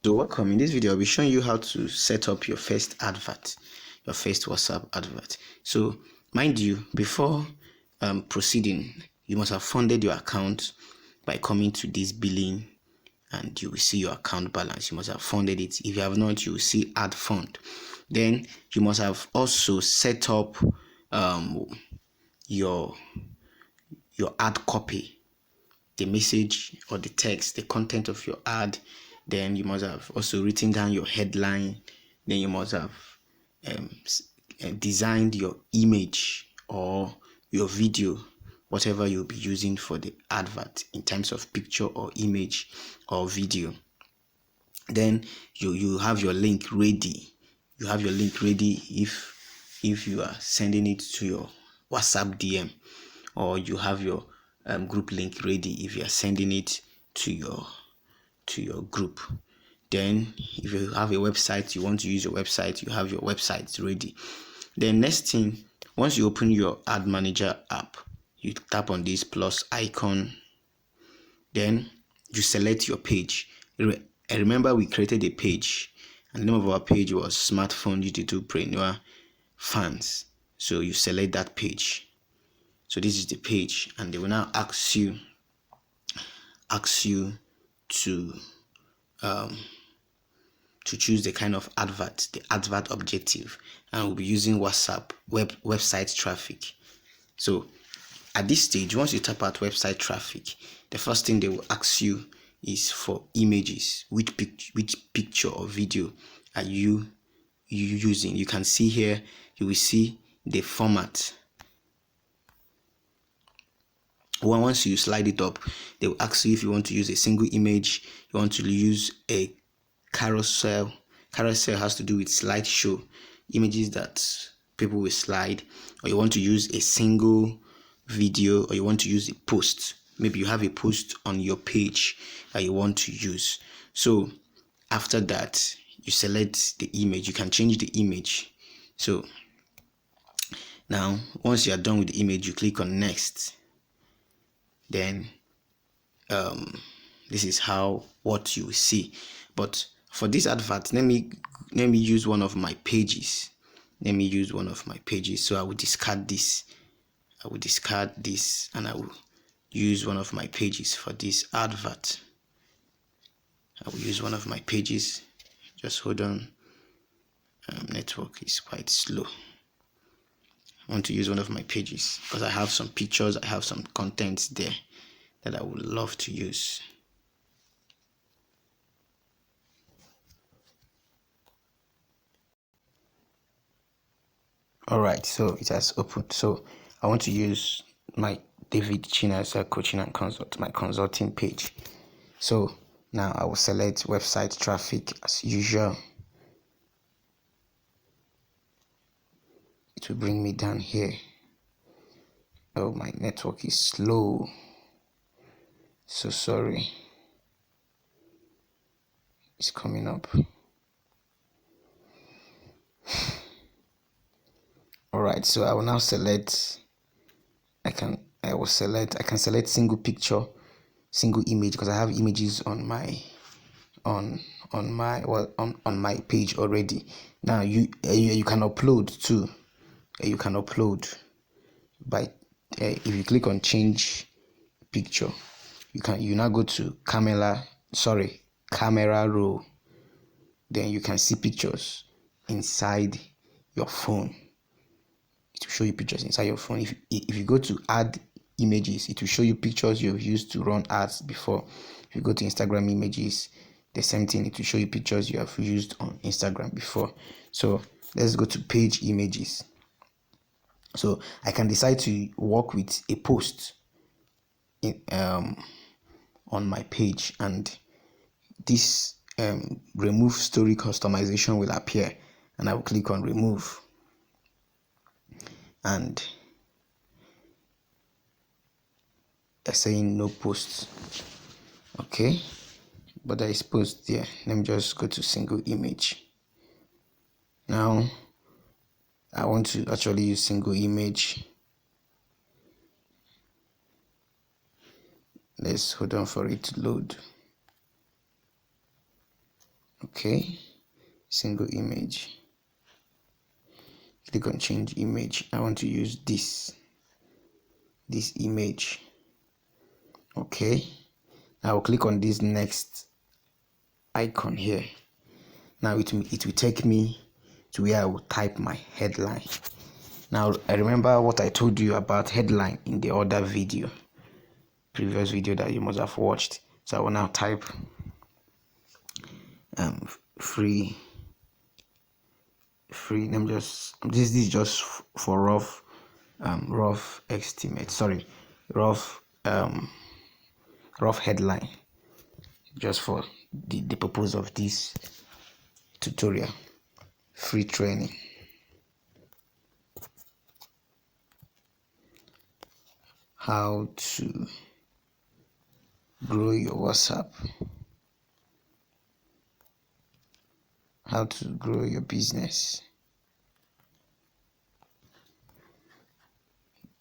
So welcome. In this video, I'll be showing you how to set up your first advert, your first WhatsApp advert. So mind you, before proceeding, you must have funded your account by coming to this billing, and you will see your account balance. You must have funded it. If you have not, you will see add fund. Then you must have also set up your ad copy, the message or the text, the content of your ad. Then you must have also written down your headline. Then you must have designed your image or your video, whatever you'll be using for the advert in terms of picture or image or video. Then you have your link ready. You have your link ready if you are sending it to your WhatsApp DM, or you have your group link ready if you are sending it to your group. Then if you have a website, you want to use your website, you have your website ready. Then next thing, once you open your ad manager app, you tap on this plus icon. Then you select your page. I remember we created a page, and the name of our page was Smartphone YouTubepreneur Fans. So you select that page. So this is the page, and they will now ask you to choose the kind of advert, the advert objective, and we'll be using WhatsApp website traffic. So at this stage, once you tap out website traffic, the first thing they will ask you is for images. Which picture or video are you using? You can see here, you will see the format. Once you slide it up, they will ask you if you want to use a single image, you want to use a carousel. Carousel has to do with slideshow, images that people will slide, or you want to use a single video, or you want to use a post. Maybe you have a post on your page that you want to use. So after that, you select the image. You can change the image. So now once you are done with the image, you click on next. Then this is what you will see. But for this advert, let me use one of my pages. So I will discard this. And I will use one of my pages for this advert. I will use one of my pages. Just hold on. Network is quite slow. I want to use one of my pages because I have some pictures, I have some contents there that I would love to use. Alright, so it has opened. So I want to use my David Chinasa Coaching and Consult, my consulting page. So now I will select website traffic as usual. It will bring me down here. Oh, my network is slow. So sorry. It's coming up. Alright, so I will now select. I can select single picture, single image, because I have images on my my page already. Now you can upload too. You can upload by if you click on change picture. You now go to camera roll. Then you can see pictures inside your phone. It will show you pictures inside your phone. If you go to add images, it will show you pictures you've used to run ads before. If you go to Instagram images, the same thing. It will show you pictures you have used on Instagram before. So let's go to page images. So I can decide to work with a post on my page, and this remove story customization will appear, and I will click on remove, and they're saying no posts. Okay, but there is post there. Let me just go to single image. Now I want to actually use single image. Let's hold on for it to load. Okay, single image. Click on change image. I want to use this image. Okay, I will click on this next icon here. Now it will take me to where I will type my headline. Now I remember what I told you about headline in the other video, previous video that you must have watched. So I will now type free. Let me just, this is just for rough estimate, sorry, rough headline, just for the purpose of this tutorial. Free training, how to grow your WhatsApp, how to grow your business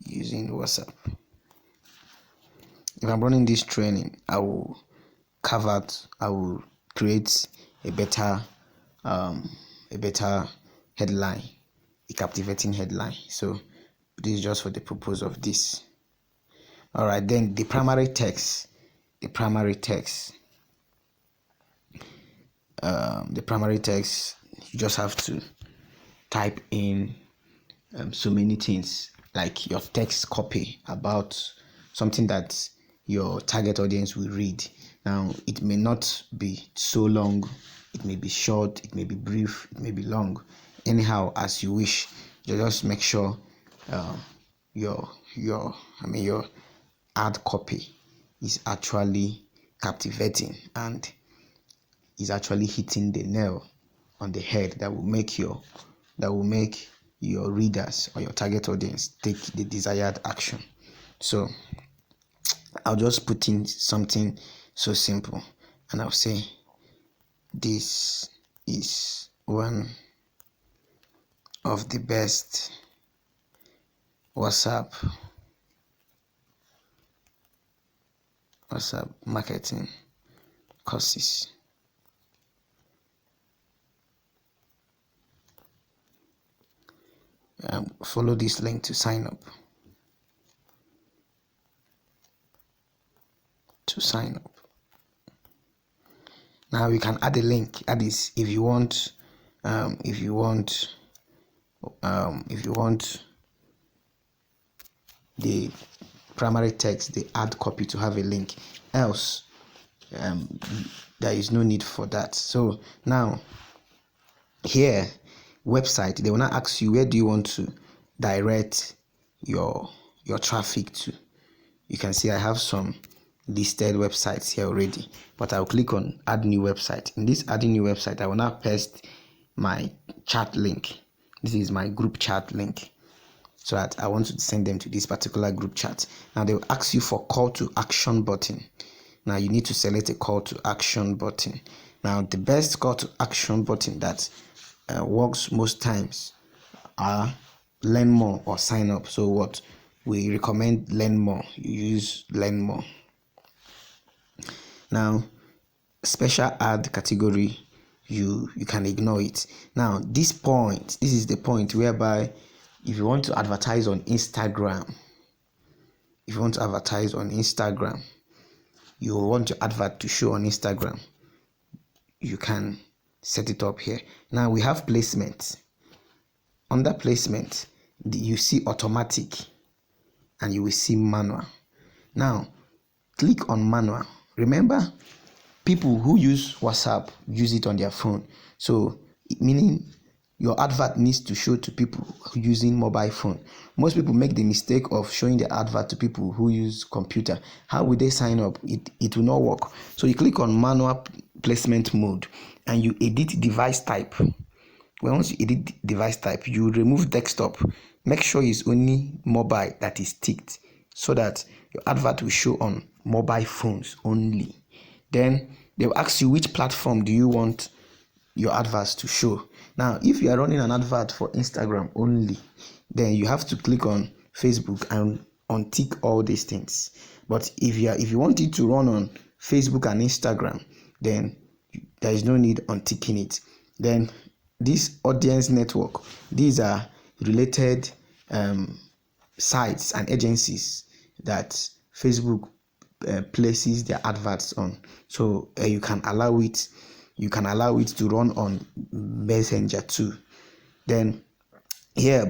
using WhatsApp. If I'm running this training, I will create a better headline, a captivating headline. So this is just for the purpose of this. All right, then the primary text, you just have to type in so many things, like your text copy about something that your target audience will read. Now it may not be so long, it may be short, it may be brief, it may be long, anyhow as you wish. You just make sure your ad copy is actually captivating and is actually hitting the nail on the head that will make your readers or your target audience take the desired action. So I'll just put in something so simple and I'll say this is one of the best WhatsApp marketing courses. Follow this link to sign up. Now you can add a link. Add this if you want. If you want the primary text, the ad copy to have a link. Else, there is no need for that. So now here, website, they will not ask you where do you want to direct your traffic to. You can see I have some listed websites here already, but I'll click on add new website. In this adding new website, I will now paste my chat link. This is my group chat link, so that I want to send them to this particular group chat. Now they will ask you for call to action button. Now you need to select a call to action button. Now the best call to action button that works most times are learn more or sign up. So what we recommend, learn more. You use learn more. Now special ad category, you can ignore it. Now this is the point whereby if you want to advertise on Instagram, you want your advert to show on Instagram, you can set it up here. Now we have placement. Under placement, you see automatic and you will see manual. Now click on manual. Remember, people who use WhatsApp use it on their phone, so meaning your advert needs to show to people using mobile phone. Most people make the mistake of showing the advert to people who use computer. How will they sign up? It will not work. So you click on manual placement mode and you edit device type. Once you edit device type, you remove desktop. Make sure it's only mobile that is ticked, so that your advert will show on mobile phones only. Then they will ask you which platform do you want your adverts to show. Now if you are running an advert for Instagram only, then you have to click on Facebook and untick all these things. But if you want it to run on Facebook and Instagram, then there is no need on ticking it. Then this audience network, these are related sites and agencies that Facebook places their adverts on. So you can allow it to run on Messenger too. Then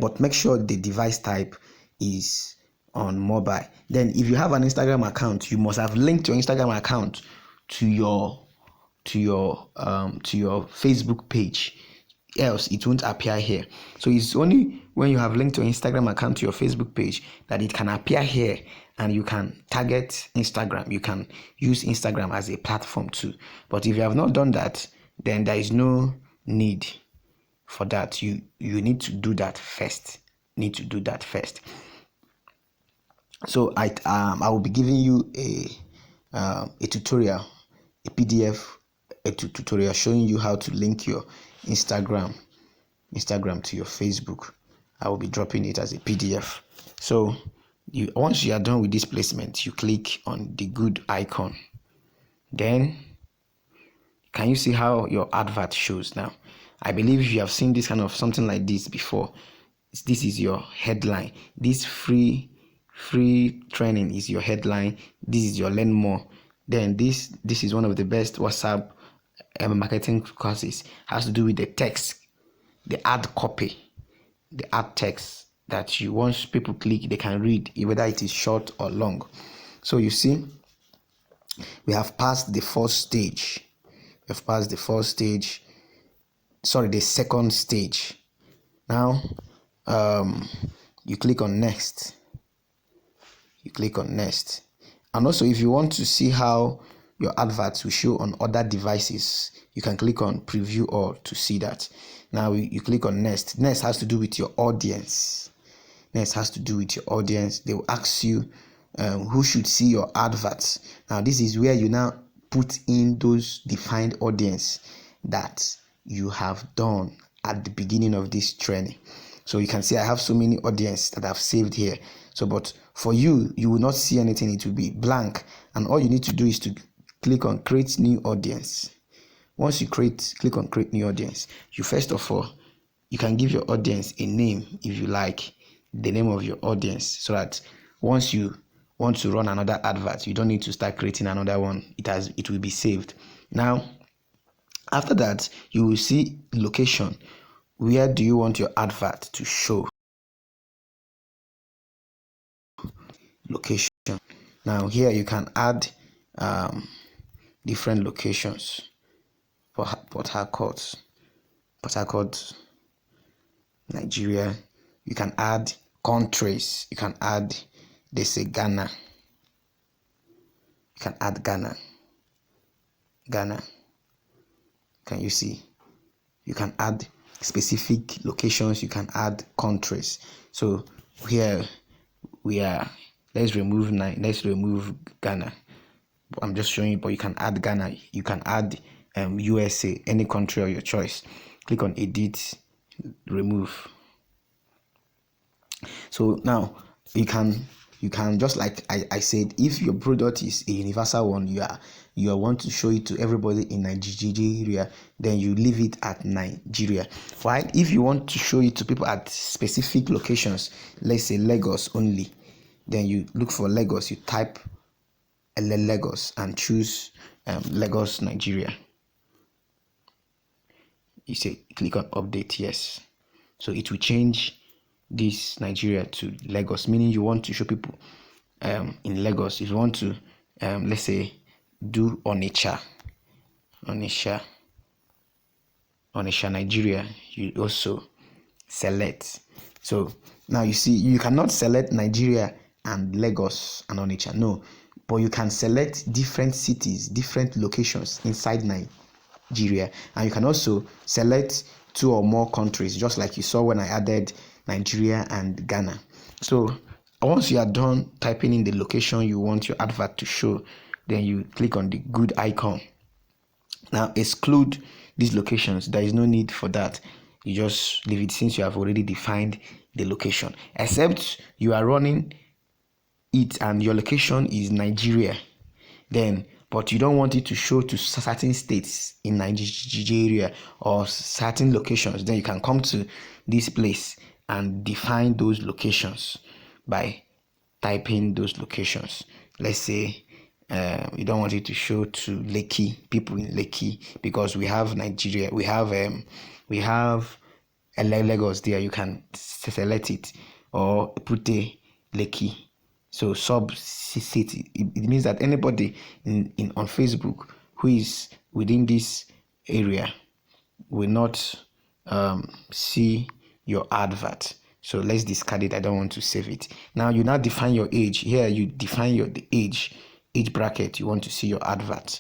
but make sure the device type is on mobile. Then if you have an Instagram account, you must have linked your Instagram account to your Facebook page, else it won't appear here. So it's only when you have linked your Instagram account to your Facebook page that it can appear here, and you can target Instagram. You can use Instagram as a platform too. But if you have not done that, then there is no need for that. You need to do that first. So I will be giving you a tutorial, a PDF, tutorial showing you how to link your Instagram to your Facebook. I will be dropping it as a PDF. So once you are done with this placement, you click on the good icon. Then can you see how your advert shows now? I believe you have seen this kind of something like this before. This is your headline. This free training is your headline. This is your learn more. Then this is one of the best WhatsApp marketing courses. Has to do with the text, the ad copy, the ad text that you, once people click, they can read whether it is short or long. So you see, we have passed the first stage. The second stage. Now you click on next. And also, if you want to see how your adverts will show on other devices, you can click on preview all to see that. Now you click on next. Next has to do with your audience. They will ask you who should see your adverts. Now this is where you now put in those defined audience that you have done at the beginning of this training. So you can see I have so many audience that I've saved here. So but for you will not see anything. It will be blank, and all you need to do is to click on create new audience. Once you click on create new audience, you first of all, you can give your audience a name if you like, the name of your audience, so that once you want to run another advert, you don't need to start creating another one. It will be saved. Now after that, you will see location. Where do you want your advert to show? Location. Now here you can add different locations. Port Harcourt, Nigeria. You can add countries. You can add, they say Ghana. You can add Ghana. Can you see? You can add specific locations. You can add countries. So here we are. Let's remove Ghana. I'm just showing you, but you can add Ghana. You can add USA, any country of your choice. Click on edit, remove. So now you can just like I said, if your product is a universal one, you want to show it to everybody in Nigeria, then you leave it at Nigeria. While if you want to show it to people at specific locations, let's say Lagos only, then you look for Lagos. You type Lagos and choose Lagos, Nigeria. You say click on update, yes. So it will change this Nigeria to Lagos, meaning you want to show people in Lagos. If you want to let's say do Onitsha, Nigeria, you also select. So now you see, you cannot select Nigeria and Lagos and Onitsha, no, but you can select different cities, different locations inside Nigeria, and you can also select 2 or more countries, just like you saw when I added Nigeria and Ghana. So once you are done typing in the location you want your advert to show, then you click on the good icon. Now exclude these locations. There is no need for that. You just leave it, since you have already defined the location, except you are running it and your location is Nigeria. Then but you don't want it to show to certain states in Nigeria or certain locations, then you can come to this place and define those locations by typing those locations. Let's say you don't want it to show to Lekki, people in Lekki, because we have Nigeria, we have Lagos there. You can select it or put a Lekki. So sub city, it means that anybody in on Facebook who is within this area will not see your advert. So let's discard it. I don't want to save it. Now you now define your age. Here you define the age bracket you want to see your advert.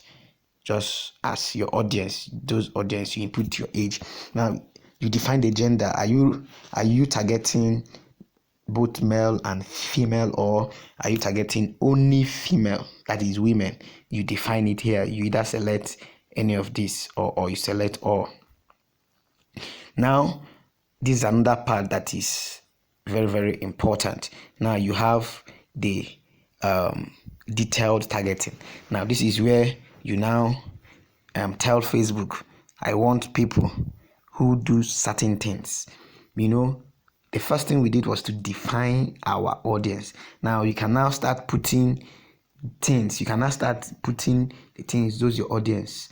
Just as your audience, those audience, you input your age. Now you define the gender. Are you targeting both male and female, or are you targeting only female, that is women? You define it here. You either select any of these or you select all. Now this is another part that is very, very important. Now you have the detailed targeting. Now this is where you now tell Facebook, I want people who do certain things. The first thing we did was to define our audience. Now you can now start putting things. You can now start putting the things those your audience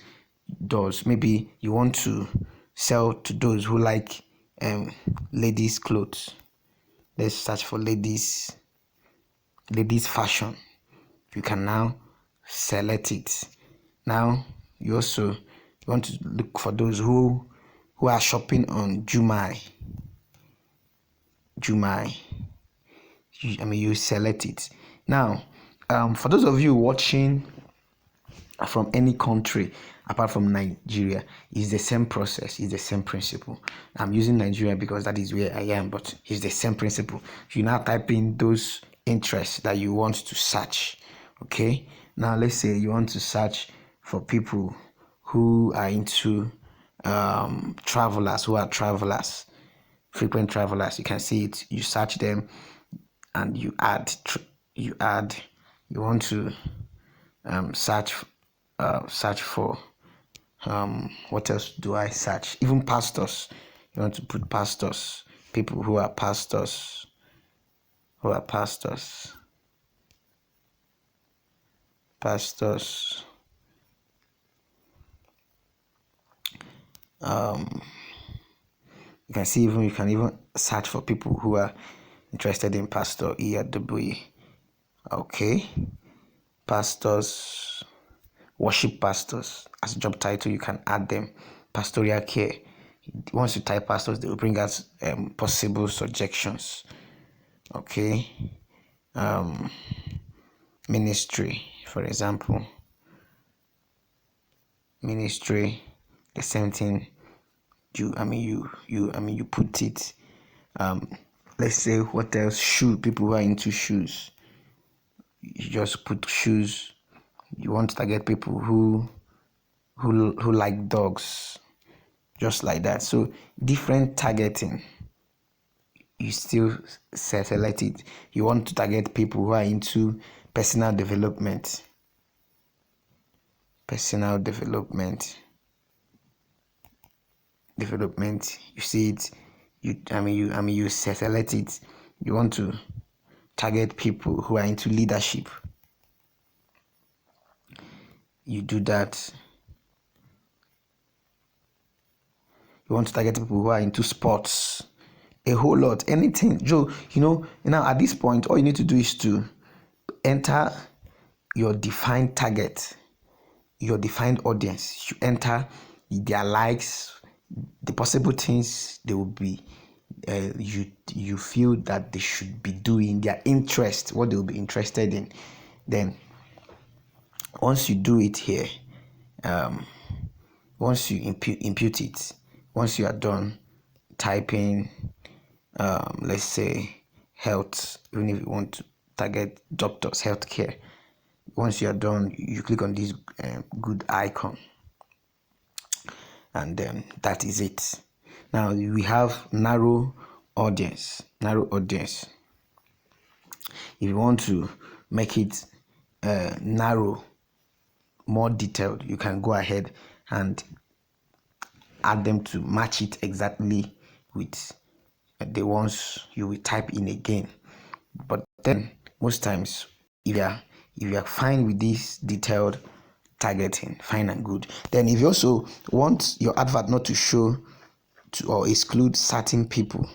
does. Maybe you want to sell to those who like ladies clothes. Let's search for ladies fashion. You can now select it. Now you also want to look for those who are shopping on Jumai. You select it. Now for those of you watching from any country apart from Nigeria, it's the same process, it's the same principle. I'm using Nigeria because that is where I am, but it's the same principle. You now type in those interests that you want to search. Okay, now let's say you want to search for people who are into travelers, frequent travelers. You can see it. You search them and you want to search for what else do I search? Even pastors. You want to put pastors, people who are pastors. You can see you can even search for people who are interested in Pastor Iyadubui. Okay, pastors, worship pastors as job title. You can add them. Pastoral care. Once you type pastors, they will bring us possible suggestions. Okay, ministry, for example. Ministry, the same thing. You put it. Let's say what else? Shoe. People who are into shoes. You just put shoes. You want to target people who like dogs, just like that. So different targeting. You still select it. You want to target people who are into personal development. You see it. You select it. You want to target people who are into leadership. You do that. You want to target people who are into sports. A whole lot, anything. Joe, now at this point, all you need to do is to enter your defined target, your defined audience. You enter their likes, the possible things they will be, you feel that they should be doing, their interest, what they will be interested in. Then, once you do it here, once you impute it, once you are done typing, let's say health, even if you want to target doctors, healthcare. Once you are done, you click on this good icon, and then that is it. Now we have narrow audience. If you want to make it narrow, more detailed, you can go ahead and add them to match it exactly with the ones you will type in again. But then most times, if you are fine with this detailed targeting, fine and good. Then if you also want your advert not to show to or exclude certain people,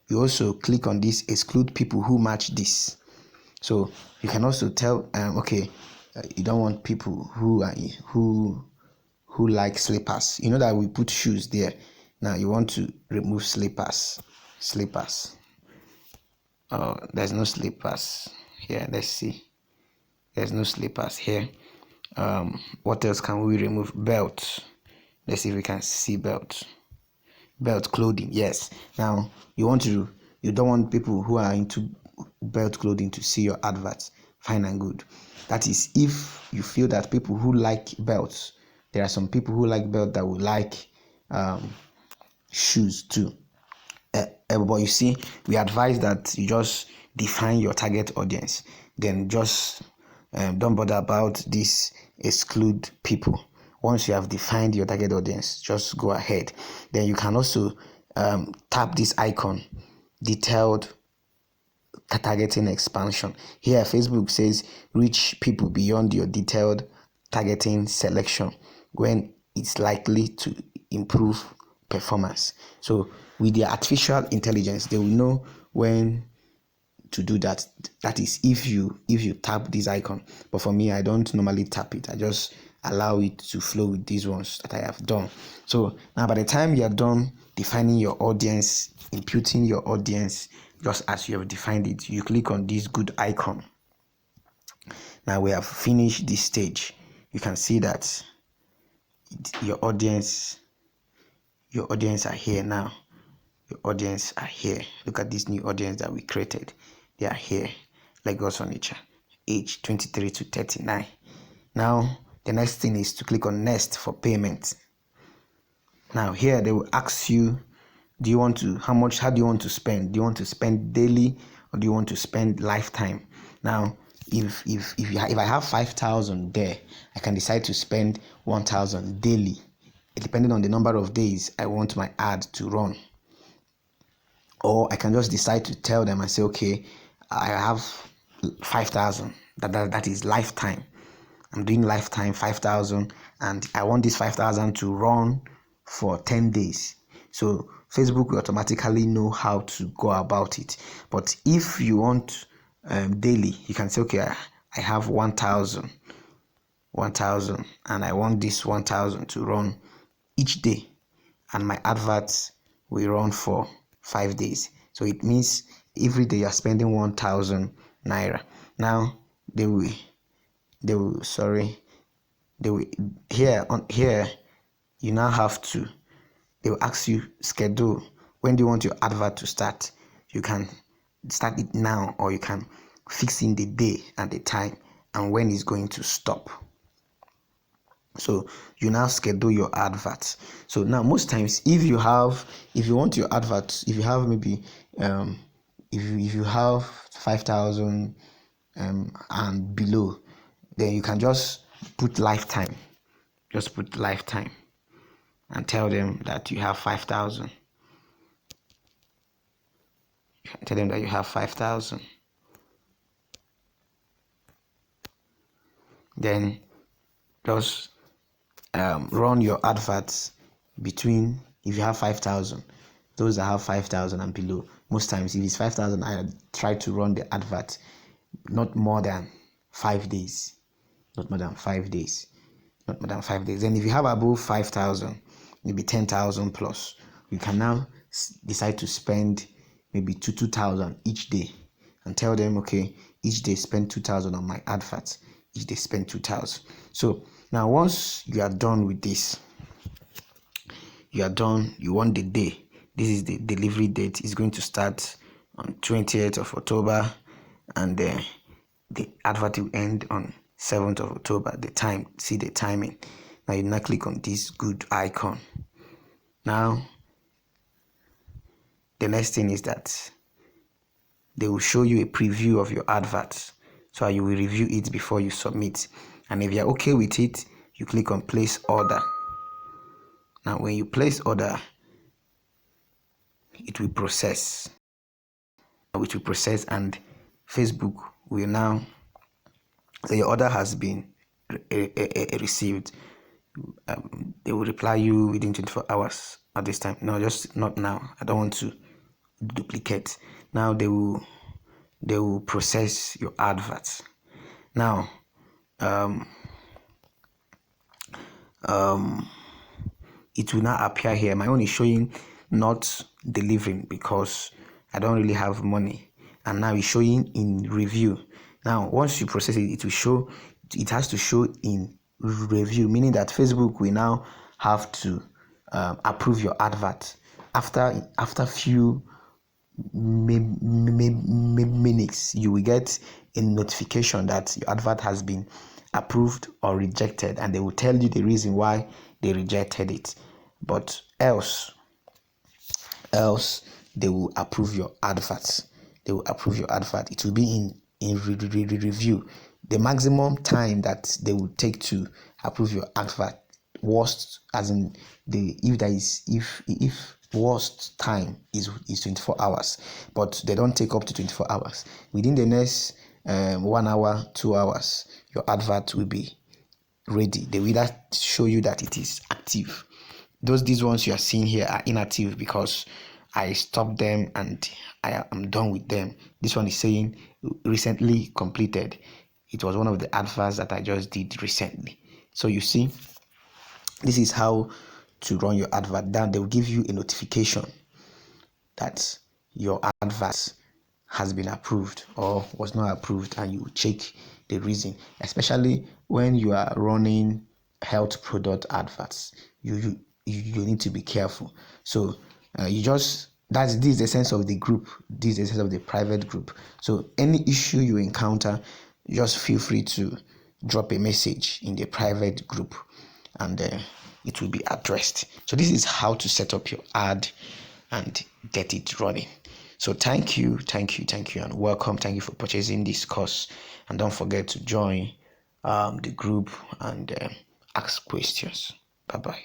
you also click on this exclude people who match this. So you can also tell you don't want people who like slippers. You know that we put shoes there. Now you want to remove slippers. There's no slippers here. Let's see. There's no slippers here. What else can we remove? Belt. Let's see if we can see belt clothing. Yes. Now you don't want people who are into belt clothing to see your adverts. Fine and good. That is if you feel that people who like belts, there are some people who like belt that will like shoes too. But you see, we advise that you just define your target audience. Then just don't bother about this exclude people. Once you have defined your target audience, just go ahead. Then you can also tap this icon, detailed targeting expansion. Here, Facebook says reach people beyond your detailed targeting selection when it's likely to improve performance. So with the artificial intelligence, they will know when to do that. That is if you tap this icon. But for me, I don't normally tap it. I just allow it to flow with these ones that I have done. So now by the time you are done defining your audience, imputing your audience just as you have defined it, you click on this good icon. Now we have finished this stage. You can see that your audience are here now. Your audience are here. Look at this new audience that we created. They are here. Lagos Onitsha, age 23 to 39. Now the next thing is to click on next for payment. Now here they will ask you, how do you want to spend? Do you want to spend daily or do you want to spend lifetime? Now if I have 5,000 there, I can decide to spend 1,000 daily, depending on the number of days I want my ad to run. Or I can just decide to tell them and say, okay, I have 5,000. That is lifetime. I'm doing lifetime 5,000, and I want this 5,000 to run for 10 days. So Facebook will automatically know how to go about it. But if you want daily, you can say, okay, I have 1,000, and I want this 1,000 to run each day, and my adverts will run for 5 days. So it means every day you're spending 1,000 naira. Now they will here you now have to, they will ask you schedule, when do you want your advert to start? You can start it now, or you can fix in the day and the time and when it's going to stop. So you now schedule your advert. So now most times if you want your advert, if you have maybe if you have 5,000 and below, then you can just put lifetime. Just put lifetime and tell them that you have 5,000. Tell them that you have 5,000. Then just run your adverts between, if you have 5,000, those that have 5,000 and below. Most times, if it's 5,000, I try to run the advert not more than 5 days. Not more than 5 days. Then if you have above 5,000, maybe 10,000 plus, you can now decide to spend maybe 2,000 each day, and tell them, okay, each day spend 2,000 on my adverts. Each day spend 2,000. So now once you are done with this, you want the day. This is the delivery date. It's going to start on 20th of October, and the advert will end on 7th of October. The time, see the timing. Now you now click on this good icon. Now the next thing is that they will show you a preview of your advert, so you will review it before you submit. And if you're okay with it, you click on place order. Now when you place order, it will process, and Facebook will now say your order has been received. They will reply you within 24 hours at this time. No, just not now. I don't want to duplicate. Now they will process your adverts. Now it will now appear here. My own is showing not delivering because I don't really have money, and now it's showing in review. Now once you process it, it has to show in review, meaning that Facebook will now have to approve your advert after few minutes. You will get a notification that your advert has been approved or rejected, and they will tell you the reason why they rejected it. But else they will approve your advert. It will be in review. The maximum time that they will take to approve your advert, worst as in the if worst time is 24 hours, but they don't take up to 24 hours. Within the next 1 hour, 2 hours, your advert will be ready. They will either show you that it is active. These ones you are seeing here are inactive because I stopped them and I am done with them. This one is saying recently completed. It was one of the adverts that I just did recently. So you see, this is how to run your advert. Then they will give you a notification that your advert has been approved or was not approved, and you check the reason. Especially when you are running health product adverts, you need to be careful. So this is the sense of the group. This is the sense of the private group. So any issue you encounter, just feel free to drop a message in the private group, and it will be addressed. So this is how to set up your ad and get it running. So thank you, and welcome. Thank you for purchasing this course, and don't forget to join the group and ask questions. Bye bye.